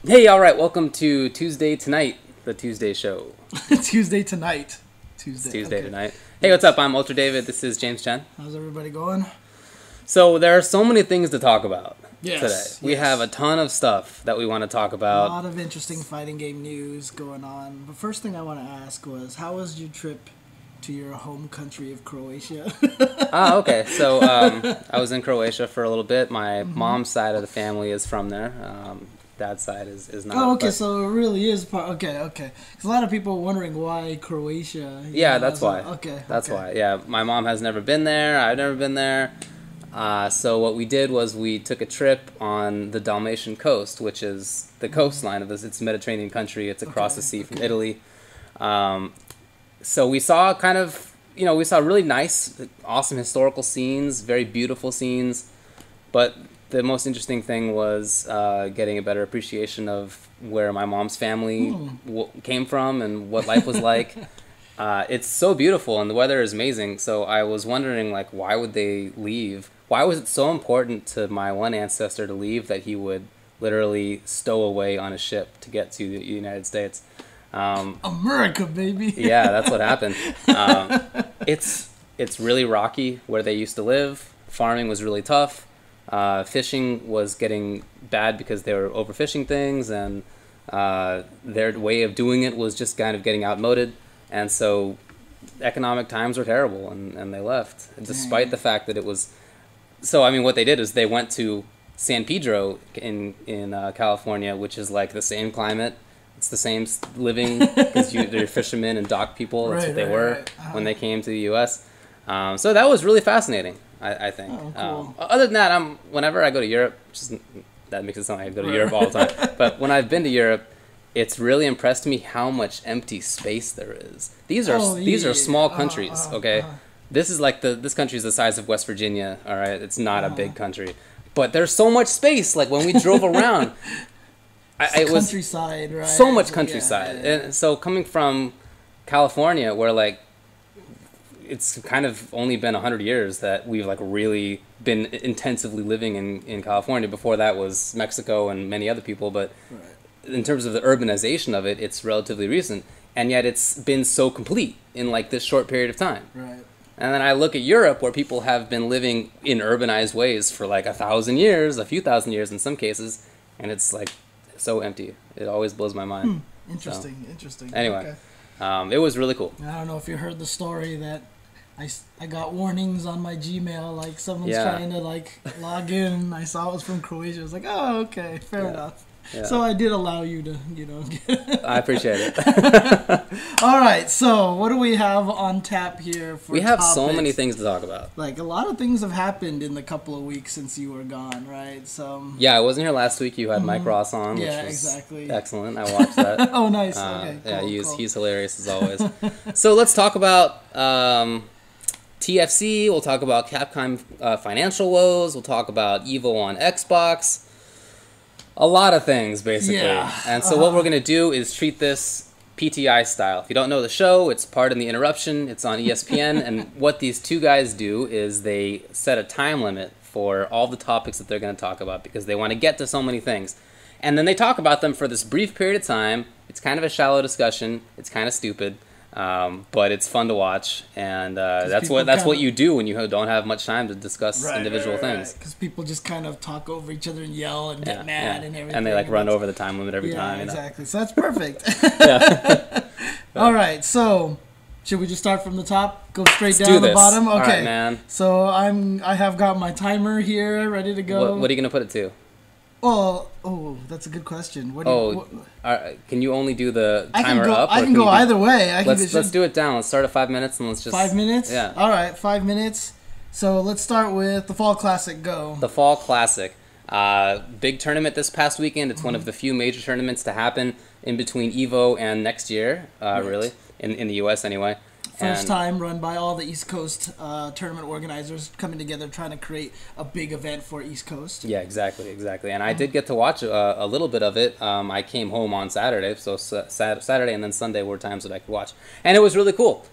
Hey, all right, welcome to Tuesday Tonight, the Tuesday show. Tuesday tonight. Tuesday okay. Tonight. Hey, what's up? I'm Ultra David. This is James Chen. How's everybody going? So there are so many things to talk about today. We Yes. have a ton of stuff that we want to talk about. A lot of interesting fighting game news going on. But first thing I want to ask was, how was your trip to your home country of Croatia? Okay. So I was in Croatia for a little bit. My mom's side of the family is from there. Dad's side is not. Oh, okay, so it really is part. Okay. Because a lot of people are wondering why Croatia. Yeah, that's why. Okay. That's why. Yeah, my mom has never been there. I've never been there. So what we did was we took a trip on the Dalmatian coast, which is the coastline of this. It's a Mediterranean country. It's across the sea from Italy. So we saw we saw really nice, awesome historical scenes, very beautiful scenes, but the most interesting thing was getting a better appreciation of where my mom's family came from and what life was like. It's so beautiful and the weather is amazing. So I was wondering, like, why would they leave? Why was it so important to my one ancestor to leave that he would literally stow away on a ship to get to the United States? America, baby. Yeah, that's what happened. It's really rocky where they used to live. Farming was really tough. Fishing was getting bad because they were overfishing things, and their way of doing it was just kind of getting outmoded. And so economic times were terrible, and they left, despite the fact that it was... So, I mean, what they did is they went to San Pedro in California, which is like the same climate. It's the same living, because they're fishermen and dock people. That's what they were when they came to the U.S. So that was really fascinating, I think. Oh, cool. Other than that, whenever I go to Europe, that makes it sound like I go to Europe all the time. But when I've been to Europe, it's really impressed me how much empty space there is. These are small countries, okay? This is like this country is the size of West Virginia, all right? It's not a big country. But there's so much space. Like when we drove around, it was countryside, right? So much countryside. Yeah. And so coming from California, where like it's kind of only been 100 years that we've like really been intensively living in California. Before that was Mexico and many other people, but in terms of the urbanization of it, it's relatively recent, and yet it's been so complete in like this short period of time. Right. And then I look at Europe, where people have been living in urbanized ways for like 1,000 years, a few thousand years in some cases, and it's like so empty. It always blows my mind. Interesting. Anyway, okay. It was really cool. I don't know if you heard the story that I got warnings on my Gmail, like someone's trying to like log in. I saw it was from Croatia. I was like, oh, okay, fair enough. Yeah. So I did allow you to, I appreciate it. All right, so what do we have on tap here for We have topics? so many things to talk about. Like, a lot of things have happened in the couple of weeks since you were gone, right? So yeah, I wasn't here last week. You had Mike Ross on, which was exactly. excellent. I watched that. Oh, nice. Okay, cool, yeah, he's hilarious as always. So let's talk about TFC. We'll talk about Capcom financial woes. We'll talk about Evo on Xbox. A lot of things, basically. Yeah. And so what we're going to do is treat this PTI style. If you don't know the show, it's Pardon the Interruption. It's on ESPN. And what these two guys do is they set a time limit for all the topics that they're going to talk about, because they want to get to so many things. And then they talk about them for this brief period of time. It's kind of a shallow discussion. It's kind of stupid. But it's fun to watch, and that's what you do when you don't have much time to discuss individual things. Because people just kind of talk over each other and yell and get mad and everything. And they like run over the time limit every time. Exactly. So that's perfect. All right. So should we just start from the top? Go straight down the bottom. Okay, all right, man. So I have got my timer here ready to go. What are you gonna put it to? Well, that's a good question. Can you only do the timer up? I can go either way. Let's do it down. Let's start at 5 minutes and let's just... 5 minutes? Yeah. All right, 5 minutes. So let's start with the Fall Classic. Go. The Fall Classic. Big tournament this past weekend. It's one of the few major tournaments to happen in between Evo and next year, really, in the U.S. anyway. First time run by all the East Coast tournament organizers coming together trying to create a big event for East Coast. Yeah, exactly. And I did get to watch a little bit of it. I came home on Saturday, so Saturday and then Sunday were times that I could watch. And it was really cool.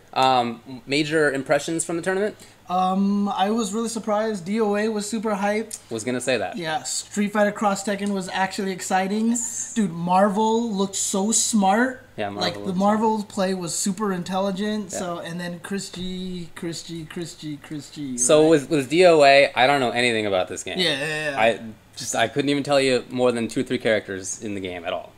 Major impressions from the tournament? I was really surprised. DOA was super hyped. Was gonna say that. Yeah, Street Fighter Cross Tekken was actually exciting. Dude, Marvel looked so smart. Yeah, Marvel like the Marvel play was super intelligent. Yeah. So and then Chris G. So right? with DOA, I don't know anything about this game. Yeah. I couldn't even tell you more than 2 or 3 characters in the game at all.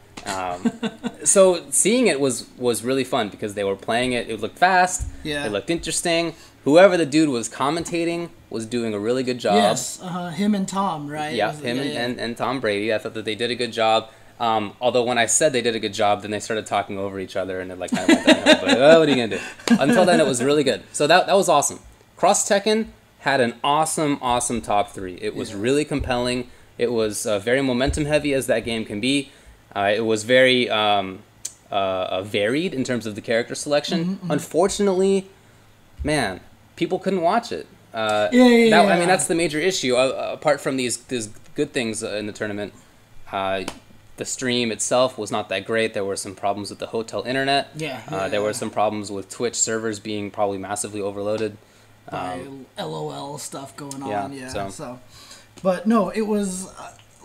So seeing it was really fun because they were playing it. It looked fast. Yeah. It looked interesting. Whoever the dude was commentating was doing a really good job. Yes, him and Tom, right? Yeah, and Tom Brady. I thought that they did a good job. Although when I said they did a good job, then they started talking over each other and it like kind of went downhill. But what are you gonna do? Until then, it was really good. So that was awesome. Cross Tekken had an awesome top 3. It was really compelling. It was very momentum heavy as that game can be. It was very varied in terms of the character selection. Unfortunately, man, people couldn't watch it. I mean, that's the major issue. Apart from these good things in the tournament, the stream itself was not that great. There were some problems with the hotel internet. There were some problems with Twitch servers being probably massively overloaded. LOL stuff going on. So. But no, it was...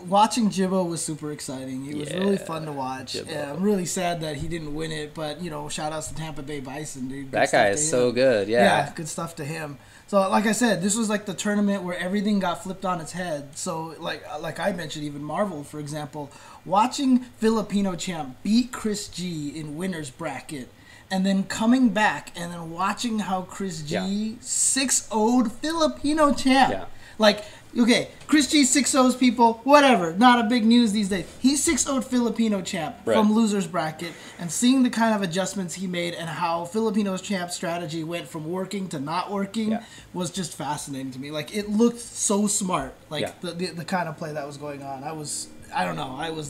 watching Jibbo was super exciting. It was really fun to watch. I'm really sad that he didn't win it, but, shout outs to Tampa Bay Bison, dude. That guy is so good, Yeah, good stuff to him. So, like I said, this was like the tournament where everything got flipped on its head. So, like I mentioned, even Marvel, for example, watching Filipino champ beat Chris G in winner's bracket, and then coming back and then watching how Chris G 6-0'd Filipino champ. Yeah. Like... okay, Chris G 6-0's people, whatever, not a big news these days. He 6-0'd Filipino champ from loser's bracket, and seeing the kind of adjustments he made and how Filipino's champ strategy went from working to not working was just fascinating to me. Like, it looked so smart, like the kind of play that was going on. I was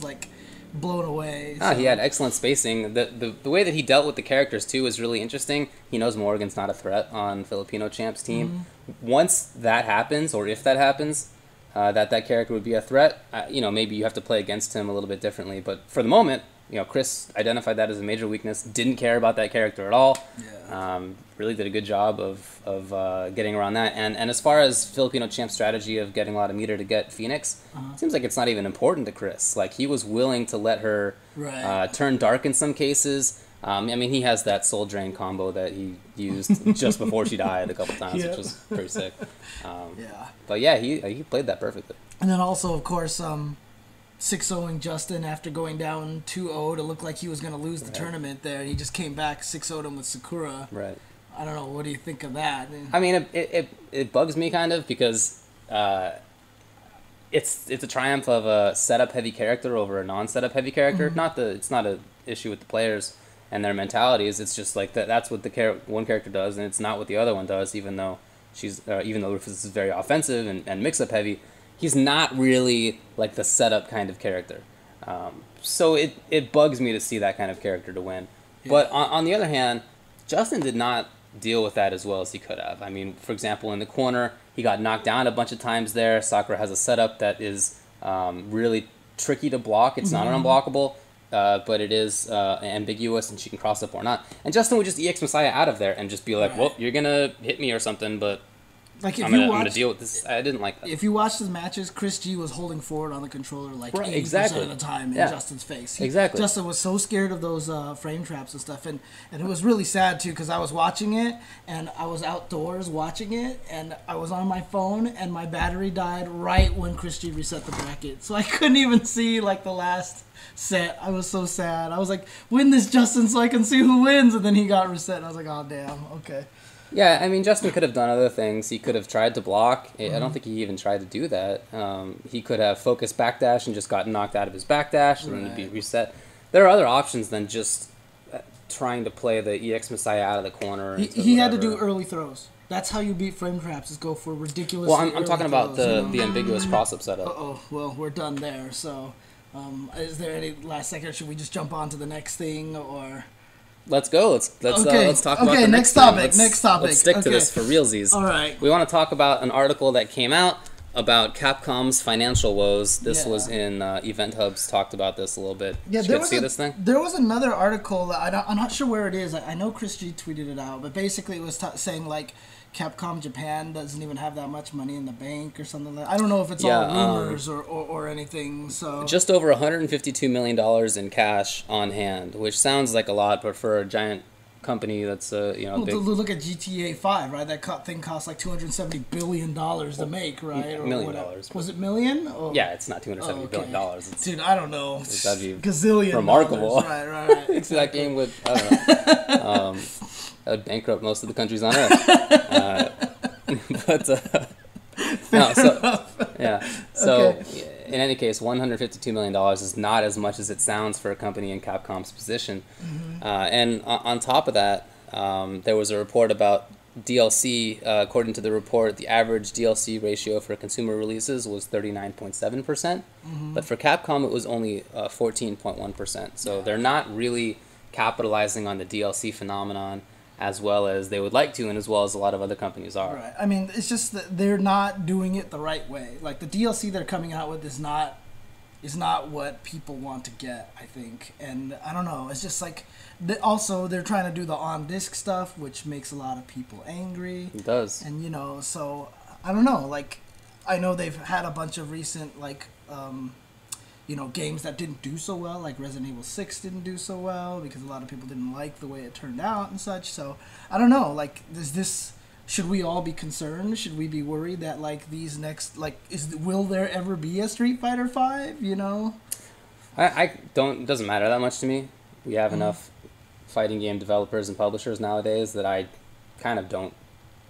like blown away. So. He had excellent spacing. The way that he dealt with the characters too was really interesting. He knows Morgan's not a threat on Filipino champ's team. Once that happens, or if that happens, that character would be a threat. Maybe you have to play against him a little bit differently. But for the moment, Chris identified that as a major weakness. Didn't care about that character at all. Really did a good job of getting around that. And as far as Filipino champ's strategy of getting a lot of meter to get Phoenix, it seems like it's not even important to Chris. Like, he was willing to let her turn dark in some cases. I mean, he has that soul drain combo that he used just before she died a couple times, which was pretty sick. But yeah, he played that perfectly. And then also, of course, 6-0ing Justin after going down 2-0 to look like he was going to lose the tournament there. He just came back, 6-0'd him with Sakura. Right. I don't know. What do you think of that? I mean, it bugs me kind of because it's a triumph of a setup-heavy character over a non-setup heavy character. It's not an issue with the players and their mentalities. It's just like that's what one character does, and it's not what the other one does. Even though Rufus is very offensive and mix-up heavy, he's not really like the setup kind of character. So it bugs me to see that kind of character to win. But on the other hand, Justin did not deal with that as well as he could have. I mean, for example, in the corner, he got knocked down a bunch of times there. Sakura has a setup that is really tricky to block. It's not unblockable, but it is ambiguous, and she can cross up or not. And Justin would just EX Messiah out of there and just be like, well, you're going to hit me or something, but like I'm going to deal with this. I didn't like that. If you watch his matches, Chris G was holding forward on the controller like 80% of the time in Justin's face. Justin was so scared of those frame traps and stuff. And it was really sad, too, because I was watching it, and I was outdoors watching it, and I was on my phone, and my battery died right when Chris G reset the bracket. So I couldn't even see, like, the last set. I was so sad. I was like, win this, Justin, so I can see who wins. And then he got reset, and I was like, oh, damn, okay. Yeah, I mean, Justin could have done other things. He could have tried to block. I don't think he even tried to do that. He could have focused backdash and just gotten knocked out of his backdash, and then he'd be reset. There are other options than just trying to play the EX Messiah out of the corner. He had to do early throws. That's how you beat frame traps, is go for ridiculous. Well, I'm talking about the ambiguous cross-up setup. Well, we're done there. So, is there any last second? Should we just jump on to the next thing, or... Let's go. Let's talk about the next topic. Next topic. Let's stick to this for realsies. All right. We want to talk about an article that came out about Capcom's financial woes. This was in Event Hubs. Talked about this a little bit. Yeah, Did you see this thing? There was another article that I'm not sure where it is. I know Chris G tweeted it out, but basically it was saying like Capcom Japan doesn't even have that much money in the bank or something like that. I don't know if it's all rumors or anything. So just over $152 million in cash on hand, which sounds like a lot, but for a giant company that's big. Look at GTA 5, right? That thing cost like $270 billion to make, right? $1 million. Was it million? Oh. Yeah, it's not $270 billion. It's, dude, I don't know. That'd be gazillion remarkable. Dollars. Right. Exactly. That game would, I don't know, that would bankrupt most of the countries on Earth. So in any case, $152 million is not as much as it sounds for a company in Capcom's position. Mm-hmm. And on top of that, there was a report about DLC. According to the report, the average DLC ratio for consumer releases was 39.7%, mm-hmm. but for Capcom it was only 14.1%. So they're not really capitalizing on the DLC phenomenon as well as they would like to, and as well as a lot of other companies are. Right. I mean, it's just that they're not doing it the right way. Like, the DLC they're coming out with is not what people want to get, I think. And I don't know. It's just like, also they're trying to do the on-disc stuff, which makes a lot of people angry. It does. And, so I don't know. Like, I know they've had a bunch of recent, like, games that didn't do so well, like Resident Evil 6 didn't do so well because a lot of people didn't like the way it turned out and such. So I don't know, like, should we all be concerned? Should we be worried that, like, these next, like, will there ever be a Street Fighter 5, I don't, it doesn't matter that much to me. We have enough fighting game developers and publishers nowadays that I kind of don't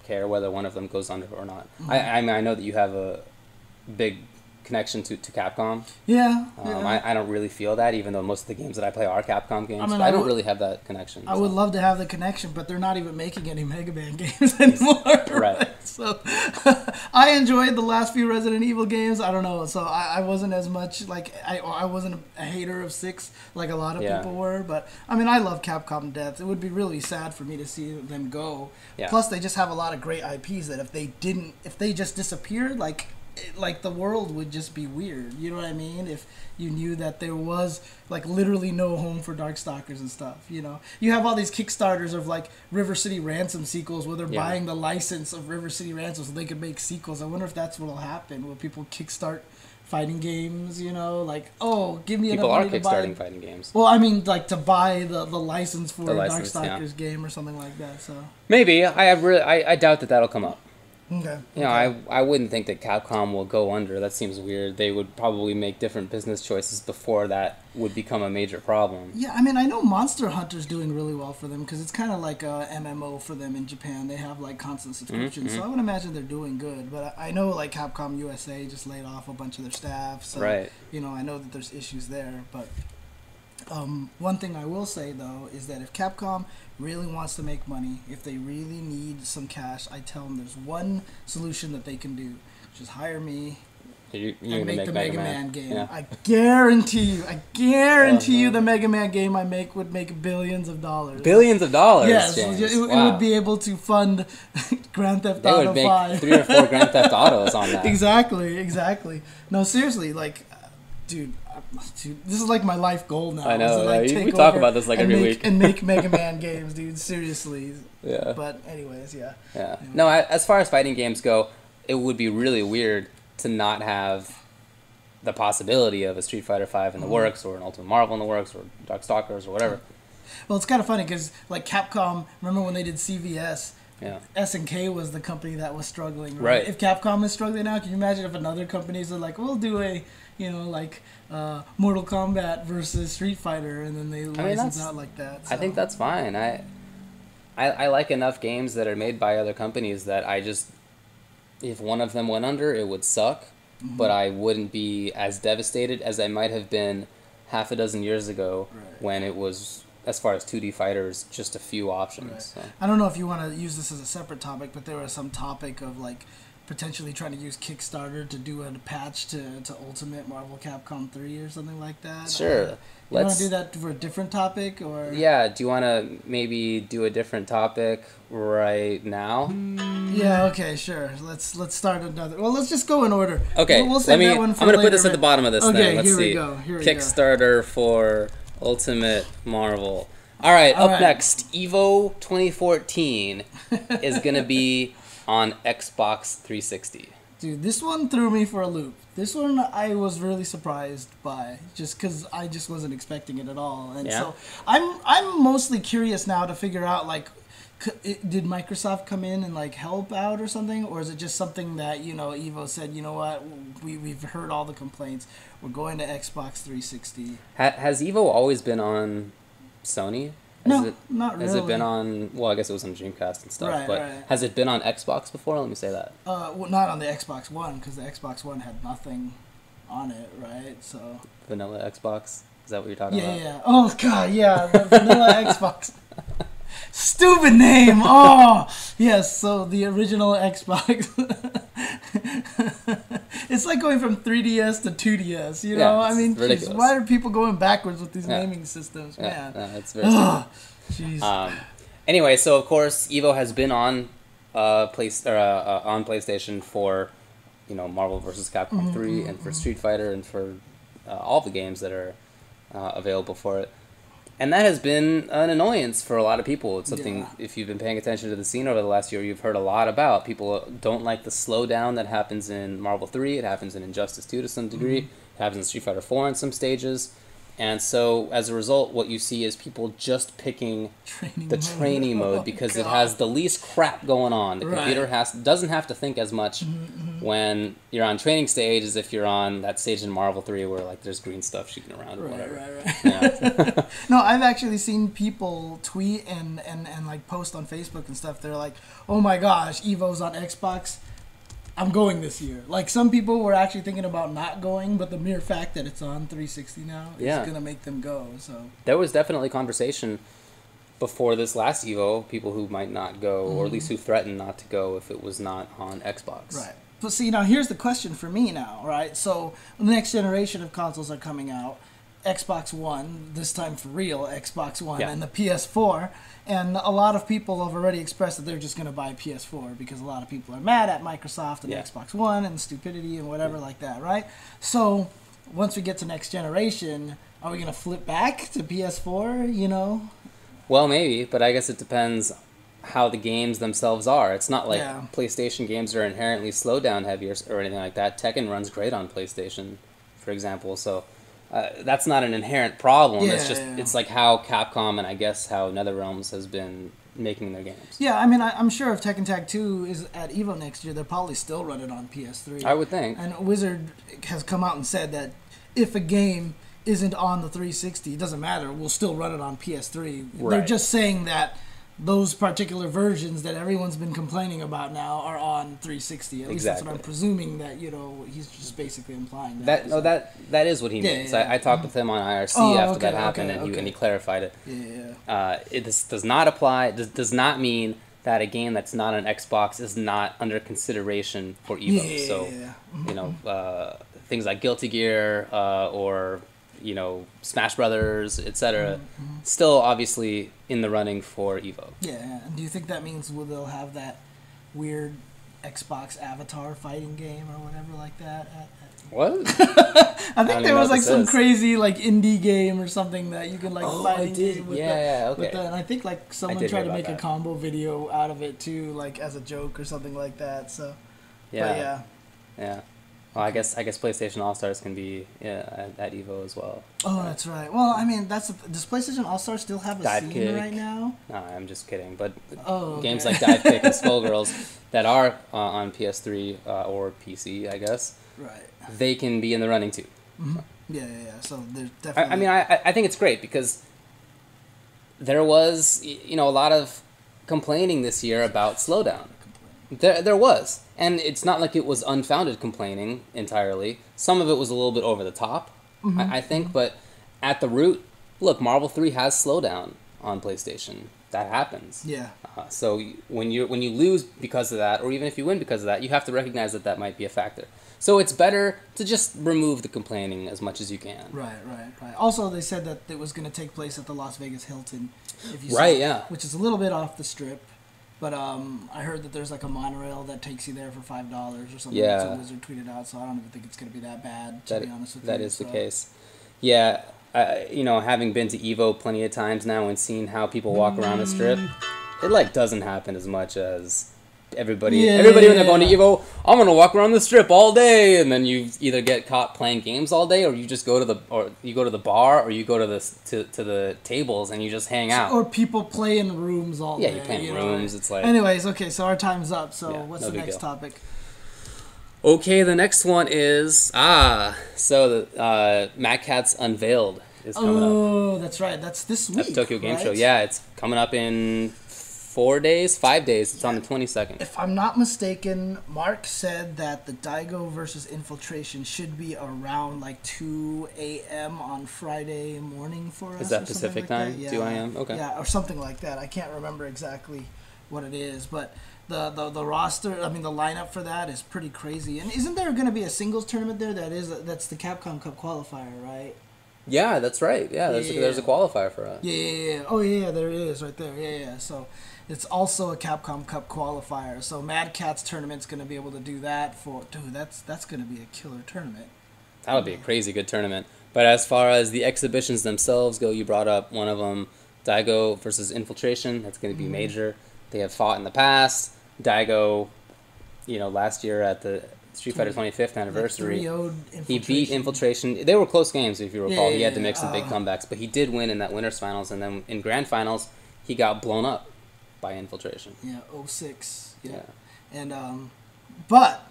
care whether one of them goes under or not. I mean, I know that you have a big connection to Capcom. Yeah. I don't really feel that, even though most of the games that I play are Capcom games. I mean, I don't really have that connection. I would love to have the connection, but they're not even making any Mega Man games anymore. Right. So I enjoyed the last few Resident Evil games. I don't know. So I wasn't as much, like, I wasn't a hater of 6 like a lot of people were. But, I mean, I love Capcom death. It would be really sad for me to see them go. Yeah. Plus, they just have a lot of great IPs that if they just disappeared, like the world would just be weird. You know what I mean? If you knew that there was, like, literally no home for Darkstalkers and stuff, You have all these Kickstarters of, like, River City Ransom sequels where they're buying the license of River City Ransom so they could make sequels. I wonder if that's what'll happen. Will people kickstart fighting games, like, give me people enough money are to buy... kickstarting fighting games. Well, I mean, like, to buy the license for a license, Darkstalkers game or something like that, so... Maybe. I doubt that'll come up. Okay. I wouldn't think that Capcom will go under. That seems weird. They would probably make different business choices before that would become a major problem. Yeah, I mean, I know Monster Hunter's doing really well for them because it's kind of like a MMO for them in Japan. They have, like, constant subscriptions, so I would imagine they're doing good. But I know, like, Capcom USA just laid off a bunch of their staff, so right. I know that there's issues there. But one thing I will say, though, is that if Capcom really wants to make money, if they really need some cash, I tell them there's one solution that they can do, which is hire me and make the Mega Man game. Yeah. I guarantee you the Mega Man game I make would make billions of dollars. Billions of dollars? Yes, James. it would be able to fund Grand Theft Auto 5. They would make 3 or 4 Grand Theft Autos on that. Exactly. No, seriously, like, dude, this is like my life goal now. I know. Like, we talk about this like every week. And make Mega Man games, dude. Seriously. Yeah. But anyways, yeah. Yeah. Anyway. No, as far as fighting games go, it would be really weird to not have the possibility of a Street Fighter 5 in the works, or an Ultimate Marvel in the works, or Darkstalkers, or whatever. Well, it's kind of funny because, like, Capcom, remember when they did CVS? Yeah. SNK was the company that was struggling, right? If Capcom is struggling now, can you imagine if another companies are like, we'll do a, Mortal Kombat versus Street Fighter, and then they license out like that. So. I think that's fine. I like enough games that are made by other companies that if one of them went under, it would suck, but I wouldn't be as devastated as I might have been half a dozen years ago when it was, as far as 2D fighters, just a few options. Right. So. I don't know if you want to use this as a separate topic, but there was some topic of, like, potentially trying to use Kickstarter to do a patch to Ultimate Marvel Capcom 3 or something like that. Sure. You want to do that for a different topic, or? Yeah. Do you want to maybe do a different topic right now? Yeah. Okay. Sure. Let's start another. Well, let's just go in order. Okay. We'll save that one for I'm gonna later, put this at the bottom of this. Okay. Then. Let's Here see. we go. Kickstarter for Ultimate Marvel. All right. Up next, Evo 2014 is gonna be on Xbox 360. Dude, this one threw me for a loop. This one I was really surprised by, just because I just wasn't expecting it at all. And so I'm mostly curious now to figure out, like, did Microsoft come in and, like, help out or something? Or is it just something that, you know, Evo said, you know what, we've heard all the complaints. We're going to Xbox 360. Has Evo always been on Sony? No, not really. Has it been on, well, I guess it was on Dreamcast and stuff, right, but right. Has it been on Xbox before? Let me say that. Well, not on the Xbox One, because the Xbox One had nothing on it, right? So Vanilla Xbox? Is that what you're talking about? Yeah. Oh, God, yeah, the Vanilla Xbox. Stupid name! Oh! Yes, so the original Xbox. It's like going from 3DS to 2DS, you know? I mean, geez, why are people going backwards with these naming systems, man? Yeah, it's very stupid. Anyway, so of course, Evo has been on on PlayStation for, you know, Marvel vs. Capcom 3 and for Street Fighter and for all the games that are available for it. And that has been an annoyance for a lot of people. It's something, if you've been paying attention to the scene over the last year, you've heard a lot about. People don't like the slowdown that happens in Marvel 3. It happens in Injustice 2 to some degree. It happens in Street Fighter 4 in some stages. And so, as a result, what you see is people just picking the training mode because it has the least crap going on. The computer doesn't have to think as much when you're on training stage as if you're on that stage in Marvel 3 where, like, there's green stuff shooting around or whatever. Yeah. No, I've actually seen people tweet and like post on Facebook and stuff. They're like, oh my gosh, Evo's on Xbox. I'm going this year. Like, some people were actually thinking about not going, but the mere fact that it's on 360 now is going to make them go. So there was definitely conversation before this last Evo, people who might not go, or at least who threatened not to go if it was not on Xbox. Right. But see, now here's the question for me now, right? So the next generation of consoles are coming out. Xbox One, this time for real, Xbox One, and the PS4. And a lot of people have already expressed that they're just going to buy PS4 because a lot of people are mad at Microsoft and Xbox One and stupidity and whatever like that, right? So once we get to next generation, are we going to flip back to PS4, you know? Well, maybe, but I guess it depends how the games themselves are. It's not like PlayStation games are inherently slowdown heavy or anything like that. Tekken runs great on PlayStation, for example, so... that's not an inherent problem. It's just it's like how Capcom and I guess how NetherRealms has been making their games. Yeah, I mean, I'm sure if Tekken Tag 2 is at EVO next year, they'll probably still run it on PS3. I would think. And Wizard has come out and said that if a game isn't on the 360, it doesn't matter. We'll still run it on PS3. Right. They're just saying that those particular versions that everyone's been complaining about now are on 360. At least that's what I'm presuming that, you know, he's just basically implying that. That is what he means. I talked with him on IRC after that happened, and he clarified it. This does not apply, does not mean that a game that's not on Xbox is not under consideration for EVO. You know, things like Guilty Gear or... you know, Smash Brothers, etc. Still obviously in the running for Evo. Yeah, and do you think that means they'll have that weird Xbox Avatar fighting game or whatever like that? What? I think there was like some crazy like indie game or something that you can like fight with and I think like someone tried to make a combo video out of it too, like as a joke or something like that. So yeah. Well, I guess PlayStation All-Stars can be at Evo as well. Oh, that's right. Well, I mean, does PlayStation All-Stars still have a scene right now? No, I'm just kidding. But games like Dive Kick and Skullgirls that are on PS3 or PC, I guess, they can be in the running too. Yeah. So there's definitely... I mean, I think it's great because there was, you know, a lot of complaining this year about slowdown. There was. And it's not like it was unfounded complaining entirely. Some of it was a little bit over the top, I think. But at the root, look, Marvel 3 has slowdown on PlayStation. That happens. Yeah. So when you lose because of that, or even if you win because of that, you have to recognize that might be a factor. So it's better to just remove the complaining as much as you can. Right. Also, they said that it was going to take place at the Las Vegas Hilton. Which is a little bit off the strip. But I heard that there's like a monorail that takes you there for $5 or something. Yeah. That's what Wizard tweeted out, so I don't even think it's going to be that bad, to be honest with you. That is the case. Yeah, you know, having been to Evo plenty of times now and seen how people walk around the strip, it like doesn't happen as much as everybody when they're going to Evo, I'm gonna walk around the strip all day, and then you either get caught playing games all day, or you just go to the bar, or you go to the tables and you just hang out. Or people play in rooms all day. Yeah, you play in rooms. It's like. Anyways, okay, so our time's up. So what's the next topic? Okay, the next one is Mad Catz Unveiled is coming up. Oh, that's right. That's this week. At Tokyo Game Show. Yeah, it's coming up in 5 days. It's on the 22nd. If I'm not mistaken, Mark said that the Daigo versus Infiltration should be around like 2 a.m. on Friday morning for us. Is that Pacific time? Yeah. 2 a.m.? Okay. Yeah, or something like that. I can't remember exactly what it is, but the roster, I mean the lineup for that is pretty crazy. And isn't there going to be a singles tournament there? That's the Capcom Cup qualifier, right? Yeah, that's right. Yeah, there's a qualifier for us. Yeah. Oh yeah, there it is right there. Yeah. So it's also a Capcom Cup qualifier. So Mad Catz tournament's going to be able to do that for... Dude, that's going to be a killer tournament. That would be a crazy good tournament. But as far as the exhibitions themselves go, you brought up one of them, Daigo versus Infiltration. That's going to be major. They have fought in the past. Daigo, last year at the Street Fighter 25th anniversary, he beat Infiltration. They were close games, if you recall. He had to make some big comebacks, but he did win in that winners finals, and then in grand finals, he got blown up by Infiltration. Yeah, 06. Yeah. And but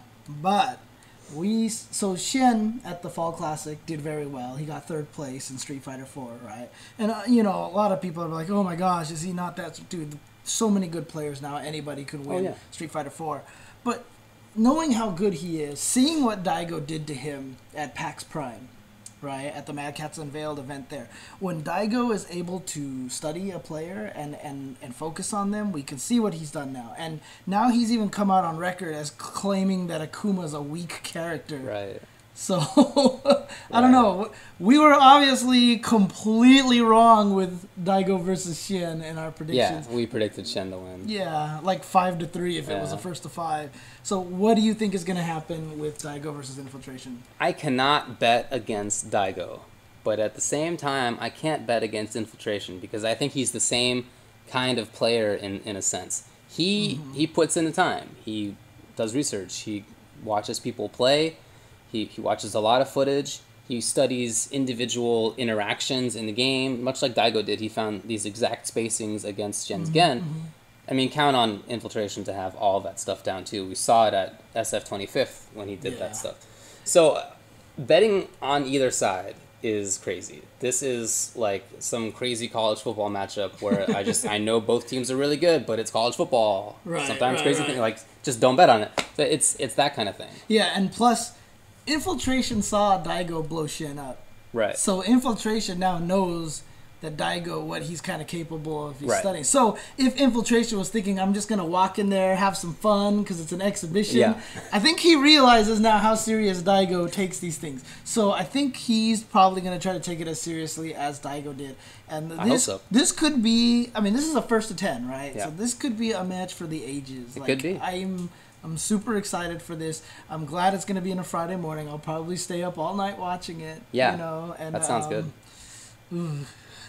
Shen at the Fall Classic did very well. He got 3rd place in Street Fighter 4, right? And a lot of people are like, "Oh my gosh, is he not that dude?" So many good players now. Anybody could win Street Fighter 4. But knowing how good he is, seeing what Daigo did to him at PAX Prime, right, at the Mad Catz Unveiled event there, when Daigo is able to study a player and focus on them, we can see what he's done now. And now he's even come out on record as claiming that Akuma's a weak character. Right. So, I don't know. We were obviously completely wrong with Daigo versus Shen in our predictions. Yeah, we predicted Shen to win. Yeah, like 5-3 if it was a first to 5. So, what do you think is going to happen with Daigo versus Infiltration? I cannot bet against Daigo, but at the same time, I can't bet against Infiltration because I think he's the same kind of player in a sense. He puts in the time. He does research. He watches people play. He watches a lot of footage. He studies individual interactions in the game, much like Daigo did. He found these exact spacings against Shen's Gen. I mean, count on Infiltration to have all that stuff down, too. We saw it at SF25th when he did that stuff. So, betting on either side is crazy. This is like some crazy college football matchup where I know both teams are really good, but it's college football. Sometimes crazy things, like, just don't bet on it. So it's that kind of thing. Yeah, and plus... Infiltration saw Daigo blow Shen up. Right. So Infiltration now knows that Daigo, what he's kind of capable of studying. So if Infiltration was thinking, I'm just going to walk in there, have some fun because it's an exhibition, I think he realizes now how serious Daigo takes these things. So I think he's probably going to try to take it as seriously as Daigo did. And I hope so. This could be, I mean, this is a first to 10, right? Yeah. So this could be a match for the ages. It could be. I'm super excited for this. I'm glad it's going to be on a Friday morning. I'll probably stay up all night watching it. Yeah, and that sounds good.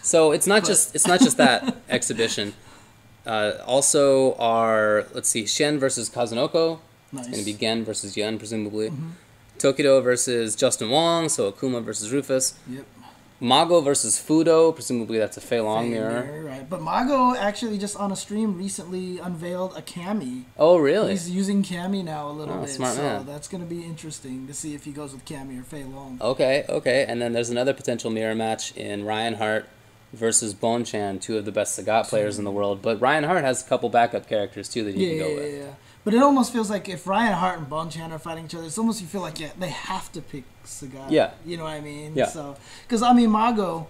So it's not just that exhibition. Also, let's see, Shen versus Kazunoko. Nice. It's going to be Gen versus Yun, presumably. Tokido versus Justin Wong. So Akuma versus Rufus. Yep. Mago versus Fudo, presumably that's a Fei Long mirror. Right. But Mago actually just on a stream recently unveiled a Cammy. Oh, really? He's using Cammy now a little bit. Smart man. So that's going to be interesting to see if he goes with Cammy or Fei Long. Okay. And then there's another potential mirror match in Ryan Hart versus Bonchan, 2 of the best Sagat players in the world. But Ryan Hart has a couple backup characters, too, that you can go with. Yeah. But it almost feels like if Ryan Hart and Bonchan are fighting each other, it's almost you feel like they have to pick Sagat. Yeah. You know what I mean? Yeah. So, because I mean Mago,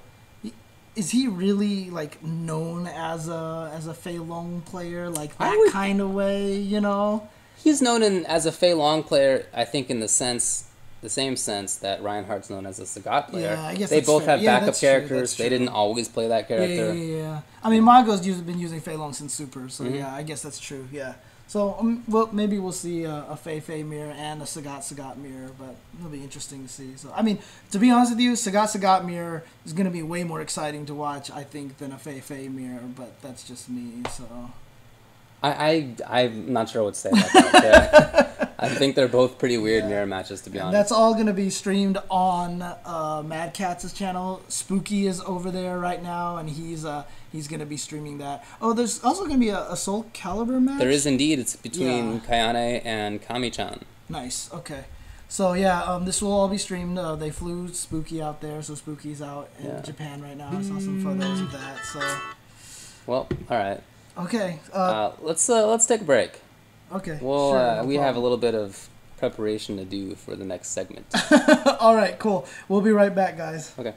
is he really like known as a Fei Long player, like that kind of way? You know, he's known as a Fei Long player. I think in the same sense that Ryan Hart's known as a Sagat player. Yeah, I guess they both have backup characters. True. They didn't always play that character. Yeah. I mean, Mago's been using Fei Long since Super, so yeah, I guess that's true. Yeah. So, well, maybe we'll see a Fei mirror and a Sagat mirror, but it'll be interesting to see. So, I mean, to be honest with you, Sagat mirror is going to be way more exciting to watch, I think, than a Fei mirror, but that's just me. So, I'm not sure what to say about that. Yeah. I think they're both pretty weird mirror matches, to be honest. That's all going to be streamed on Mad Catz's channel. Spooky is over there right now, and he's going to be streaming that. Oh, there's also going to be a Soul Calibur match? There is indeed. It's between Kayane and Kami-chan. Nice, okay. So, yeah, this will all be streamed. They flew Spooky out there, so Spooky's out in Japan right now. I saw some photos of that, so... Well, all right. Okay. Let's take a break. Okay. Well, sure, we have a little bit of preparation to do for the next segment. All right, cool. We'll be right back, guys. Okay.